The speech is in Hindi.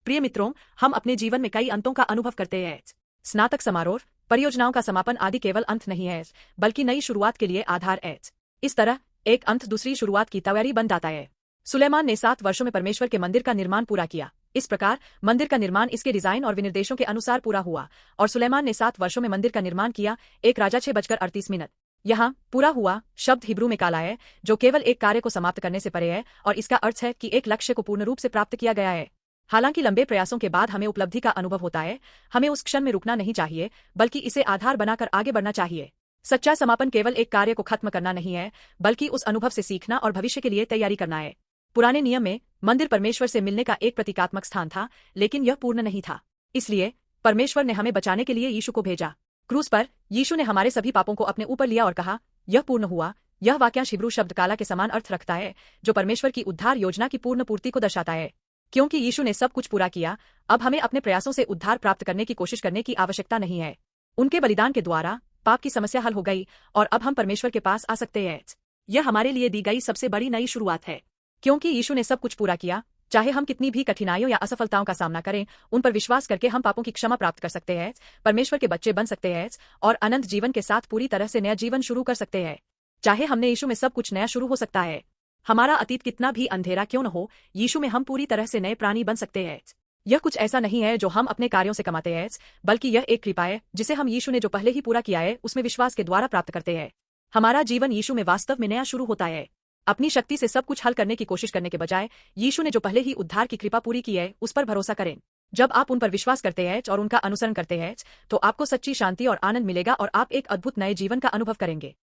प्रिय मित्रों, हम अपने जीवन में कई अंतों का अनुभव करते हैं। स्नातक समारोह, परियोजनाओं का समापन आदि केवल अंत नहीं है, बल्कि नई शुरुआत के लिए आधार है। इस तरह एक अंत दूसरी शुरुआत की तैयारी बन जाता है। सुलेमान ने 7 वर्षों में परमेश्वर के मंदिर का निर्माण पूरा किया। इस प्रकार मंदिर का निर्माण इसके डिजाइन और विनिर्देशों के अनुसार पूरा हुआ। और सुलेमान ने 7 वर्षों में मंदिर का निर्माण किया। 1 राजा 6:38। यहाँ पूरा हुआ शब्द हिब्रू में काला है, जो केवल एक कार्य को समाप्त करने से परे है, और इसका अर्थ है कि एक लक्ष्य को पूर्ण रूप से प्राप्त किया गया है। हालांकि लंबे प्रयासों के बाद हमें उपलब्धि का अनुभव होता है, हमें उस क्षण में रुकना नहीं चाहिए, बल्कि इसे आधार बनाकर आगे बढ़ना चाहिए। सच्चा समापन केवल एक कार्य को खत्म करना नहीं है, बल्कि उस अनुभव से सीखना और भविष्य के लिए तैयारी करना है। पुराने नियम में मंदिर परमेश्वर से मिलने का एक प्रतीकात्मक स्थान था, लेकिन यह पूर्ण नहीं था। इसलिए परमेश्वर ने हमें बचाने के लिए यीशु को भेजा। क्रूस पर यीशु ने हमारे सभी पापों को अपने ऊपर लिया और कहा, यह पूर्ण हुआ। यह वाक्यांश हिब्रू शब्द काला के समान अर्थ रखता है, जो परमेश्वर की उद्धार योजना की पूर्ण पूर्ति को दर्शाता है। क्योंकि यीशु ने सब कुछ पूरा किया, अब हमें अपने प्रयासों से उद्धार प्राप्त करने की कोशिश करने की आवश्यकता नहीं है। उनके बलिदान के द्वारा पाप की समस्या हल हो गई और अब हम परमेश्वर के पास आ सकते हैं। यह हमारे लिए दी गई सबसे बड़ी नई शुरुआत है। क्योंकि यीशु ने सब कुछ पूरा किया, चाहे हम कितनी भी कठिनाइयों या असफलताओं का सामना करें, उन पर विश्वास करके हम पापों की क्षमा प्राप्त कर सकते हैं, परमेश्वर के बच्चे बन सकते हैं और अनंत जीवन के साथ पूरी तरह से नया जीवन शुरू कर सकते हैं। चाहे हमने यीशु में सब कुछ नया शुरू हो सकता है। हमारा अतीत कितना भी अंधेरा क्यों न हो, यीशु में हम पूरी तरह से नए प्राणी बन सकते हैं। यह कुछ ऐसा नहीं है जो हम अपने कार्यों से कमाते हैं, बल्कि यह एक कृपा है जिसे हम यीशु ने जो पहले ही पूरा किया है उसमें विश्वास के द्वारा प्राप्त करते हैं। हमारा जीवन यीशु में वास्तव में नया शुरू होता है। अपनी शक्ति से सब कुछ हल करने की कोशिश करने के बजाय यीशु ने जो पहले ही उद्धार की कृपा पूरी की है उस पर भरोसा करें। जब आप उन पर विश्वास करते हैं और उनका अनुसरण करते हैं, तो आपको सच्ची शांति और आनंद मिलेगा और आप एक अद्भुत नए जीवन का अनुभव करेंगे।